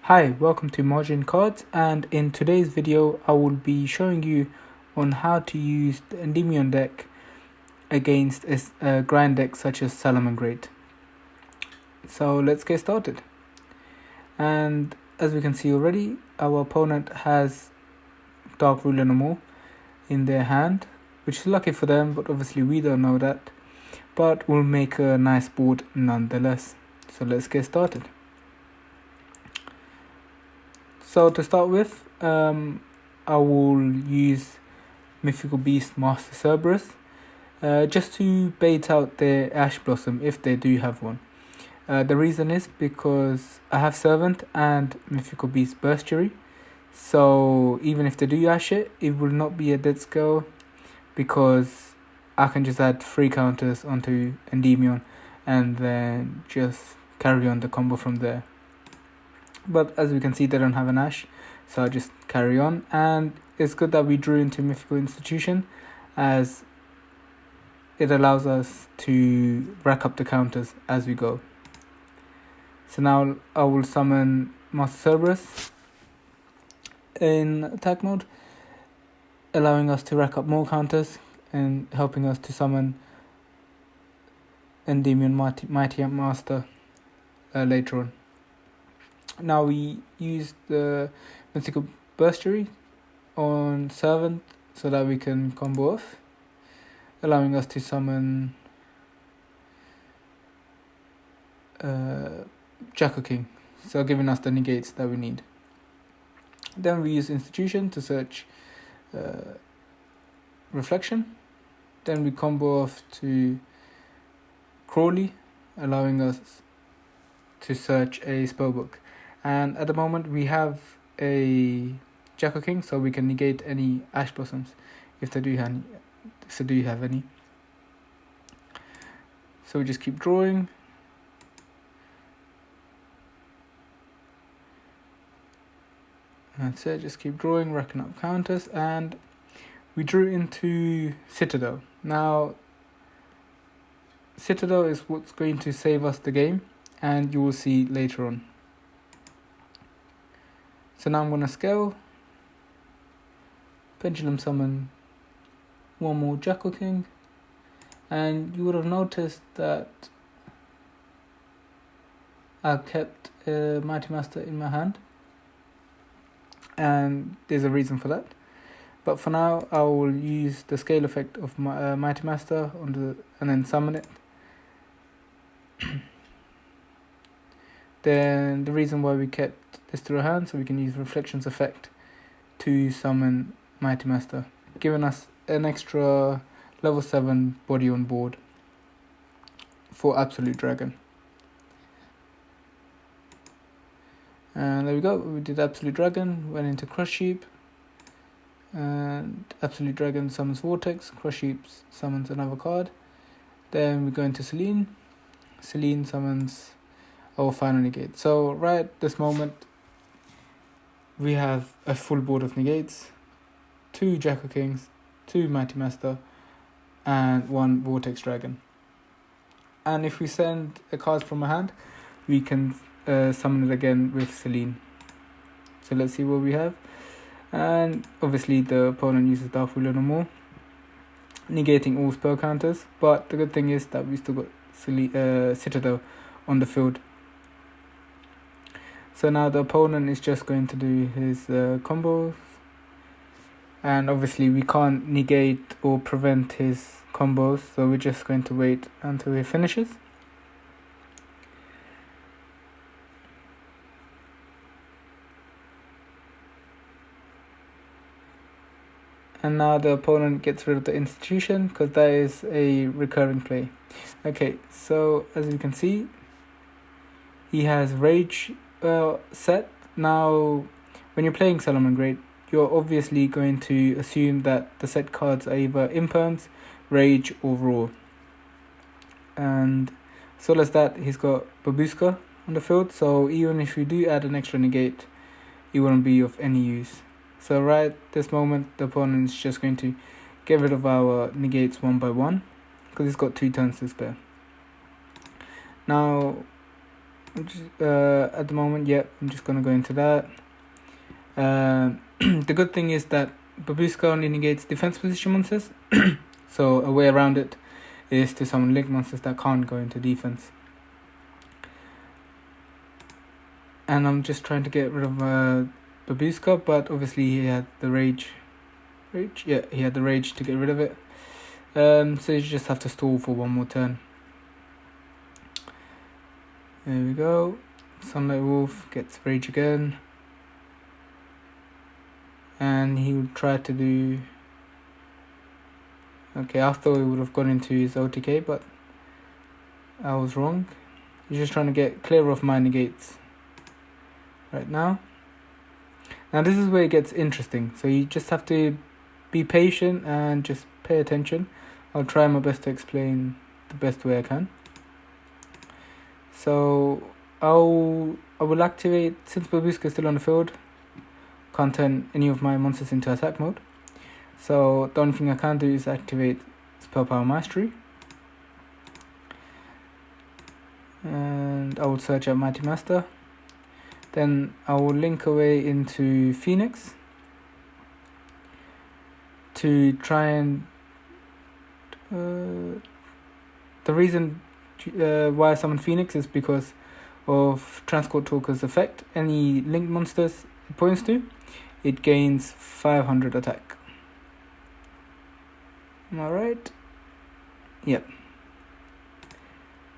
Hi, welcome to Margin Cards, and in today's video I will be showing you on how to use the Endymion deck against a grind deck such as SALAMANGREAT. So let's get started. And as we can see already, our opponent has Dark Ruler no more in their hand, which is lucky for them, but obviously we don't know that. But we'll make a nice board nonetheless. So let's get started. So to start with, I will use Mythical Beast Master Cerberus just to bait out their Ash Blossom if they do have one. The reason is because I have Servant and Mythical Beast Burstiary, so even if they do Ash it, it will not be a dead scale because I can just add 3 counters onto Endymion and then just carry on the combo from there. But as we can see, they don't have an Ash, so I'll just carry on. And it's good that we drew into Mythical Institution, as it allows us to rack up the counters as we go. So now I will summon Master Cerberus in attack mode, allowing us to rack up more counters and helping us to summon Endymion Mighty Master later on. Now we use the Mythical Burstiary on Servant so that we can combo off, allowing us to summon Jackal King, so giving us the negates that we need. Then we use Institution to search Reflection. Then we combo off to Crawley, allowing us to search a spellbook. And at the moment we have a Jackal King, so we can negate any Ash Blossoms if they do have any. So we just keep drawing. That's it, just keep drawing, racking up counters, and we drew into Citadel. Now Citadel is what's going to save us the game, and you will see later on. So now I'm going to scale, Pendulum summon one more Jackal King, and you would have noticed that I kept a Mighty Master in my hand, and there's a reason for that. But for now, I will use the scale effect of my Mighty Master and then summon it. Then the reason why we kept this to our hand, so we can use Reflections effect to summon Mighty Master, giving us an extra level 7 body on board for Absolute Dragon. And there we go, we did Absolute Dragon, went into Crush Sheep, and Absolute Dragon summons Vortex, Crush Sheep summons another card. Then we go into Selene, Selene summons our final negate. So right at this moment we have a full board of negates, 2 Jackal Kings, 2 Mighty Master, and 1 Vortex Dragon. And if we send a card from our hand, we can summon it again with Selene. So let's see what we have. And obviously the opponent uses Dark Ruler no more, negating all spell counters, but the good thing is that we still got Citadel on the field. So now the opponent is just going to do his combos, and obviously we can't negate or prevent his combos, so we're just going to wait until he finishes. And now the opponent gets rid of the Institution because that is a recurring play. Okay, so as you can see, he has Rage set. Now when you're playing SALAMANGREAT, you're obviously going to assume that the set cards are either Imperms, Rage or Roar. And as well as that, he's got Babushka on the field, so even if you do add an extra negate, it wouldn't be of any use. So right this moment, the opponent is just going to get rid of our negates one by one because he's got 2 turns to spare. Now At the moment, I'm just gonna go into that. The good thing is that Babushka only negates defense position monsters, so a way around it is to summon link monsters that can't go into defense. And I'm just trying to get rid of Babushka, but obviously he had the rage. He had the rage to get rid of it. So you just have to stall for one more turn. There we go. Sunlight Wolf gets rage again. And he would try to do... Okay, I thought he would have gone into his OTK, but I was wrong. He's just trying to get clear of my negates right now. Now this is where it gets interesting. So you just have to be patient and just pay attention. I'll try my best to explain the best way I can. So I will activate, since Babushka is still on the field, can't turn any of my monsters into attack mode. So the only thing I can do is activate Spell Power Mastery. And I will search out Mighty Master. Then I will link away into Phoenix to try and... the reason why I summon Phoenix is because of Transport Talker's effect. Any linked monsters it points to, it gains 500 attack. Am I right? Yep.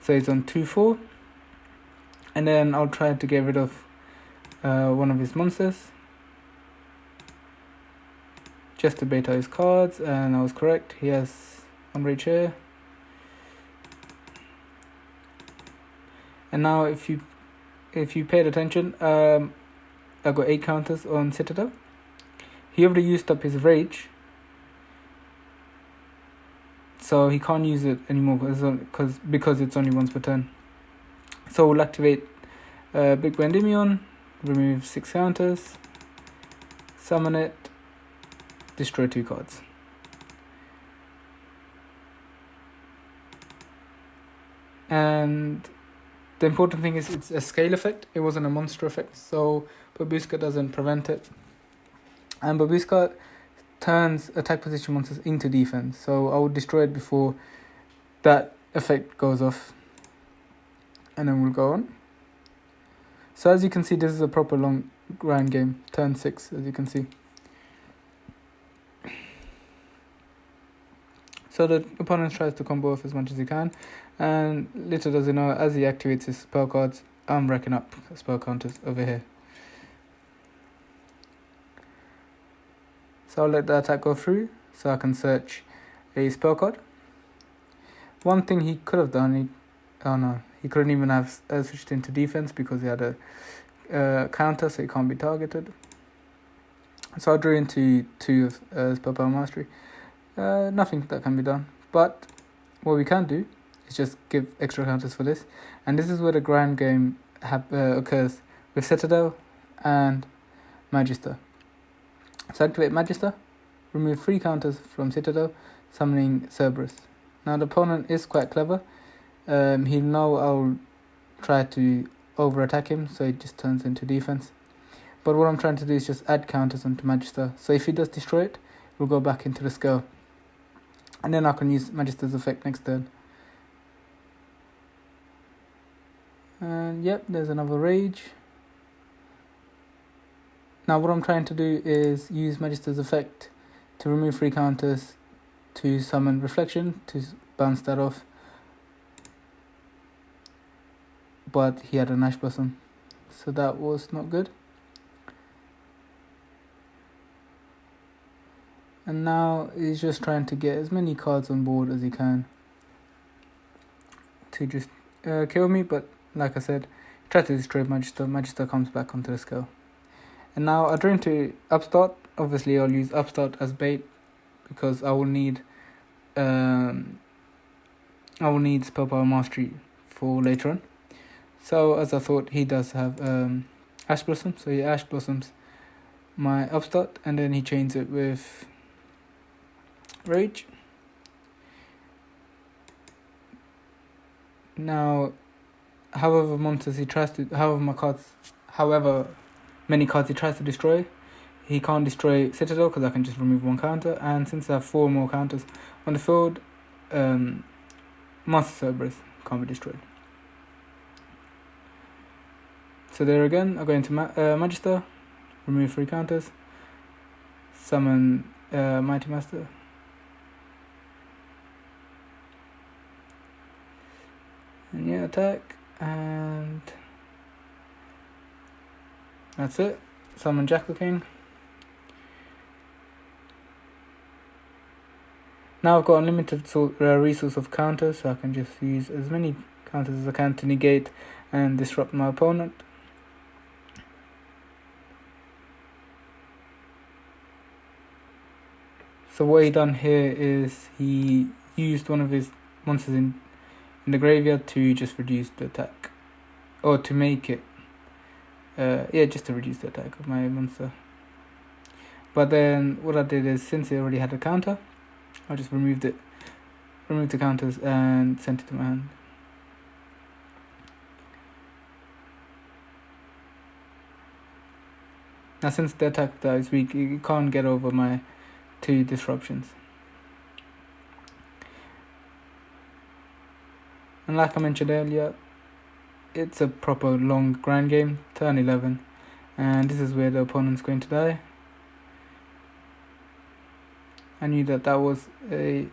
So it's on 2-4. And then I'll try to get rid of one of his monsters, just to beta his cards, and I was correct. He has one rage here. And now if you paid attention, I got 8 counters on Citadel. He already used up his rage, so he can't use it anymore because it's only once per turn. So we'll activate Big Endymion, remove 6 counters, summon it, destroy 2 cards. And the important thing is it's a scale effect. It wasn't a monster effect, so Babushka doesn't prevent it. And Babushka turns attack position monsters into defense, so I will destroy it before that effect goes off. And then we'll go on. So as you can see, this is a proper long grind game. Turn 6, as you can see. So the opponent tries to combo off as much as he can, and little does he know, as he activates his spell cards, I'm racking up spell counters over here. So I'll let the attack go through, so I can search a spell card. One thing he could have done, he couldn't even have switched into defense because he had a counter, so he can't be targeted. So I drew into 2 of Spell Power Mastery. Nothing that can be done, but what we can do is just give extra counters for this, and this is where the grind game occurs with Citadel and Magister. So activate Magister, remove 3 counters from Citadel, summoning Cerberus. Now the opponent is quite clever. He'll know I'll try to over attack him, so it just turns into defense. But what I'm trying to do is just add counters onto Magister, so if he does destroy it, we'll go back into the scale. And then I can use Magister's effect next turn. And yep, there's another rage. Now what I'm trying to do is use Magister's effect to remove 3 counters, to summon Reflection, to bounce that off. But he had an Ash Blossom, so that was not good. And now he's just trying to get as many cards on board as he can to just kill me, but like I said, try to destroy Magister. Magister comes back onto the scale. And now I drew into Upstart. Obviously I'll use Upstart as bait because I will need Spell Power Mastery for later on. So as I thought, he does have Ash Blossom, so he Ash Blossoms my Upstart, and then he chains it with Rage. Now however many cards he tries to destroy, he can't destroy Citadel because I can just remove one counter. And since I have 4 more counters on the field, Master Cerberus can't be destroyed. So there again, I go into Magister, remove 3 counters, summon Mighty Master. And yeah, attack, and that's it. Summon Jackal King. Now I've got unlimited resource of counters, so I can just use as many counters as I can to negate and disrupt my opponent. So what he done here is he used one of his monsters in the graveyard to just reduce the attack, or to make it, just to reduce the attack of my monster. But then what I did is, since it already had a counter, I just removed the counters and sent it to my hand. Now since the attack die is weak, you can't get over my 2 disruptions. And like I mentioned earlier, it's a proper long grind game, turn 11, and this is where the opponent's going to die. I knew that was I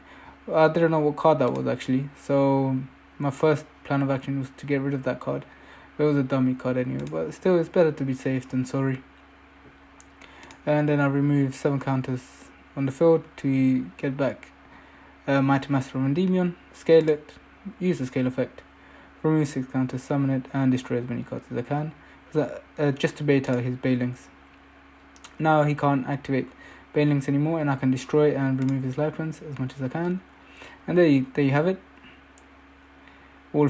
didn't know what card that was actually, so my first plan of action was to get rid of that card. It was a dummy card anyway, but still it's better to be safe than sorry. And then I removed 7 counters on the field to get back Mighty Master from Endymion, scale it, use the scale effect, remove 6 counters, summon it, and destroy as many cards as I can, just to bait out his Bailings. Now he can't activate Bailings anymore, and I can destroy and remove his lifelines as much as I can. And there you have it. All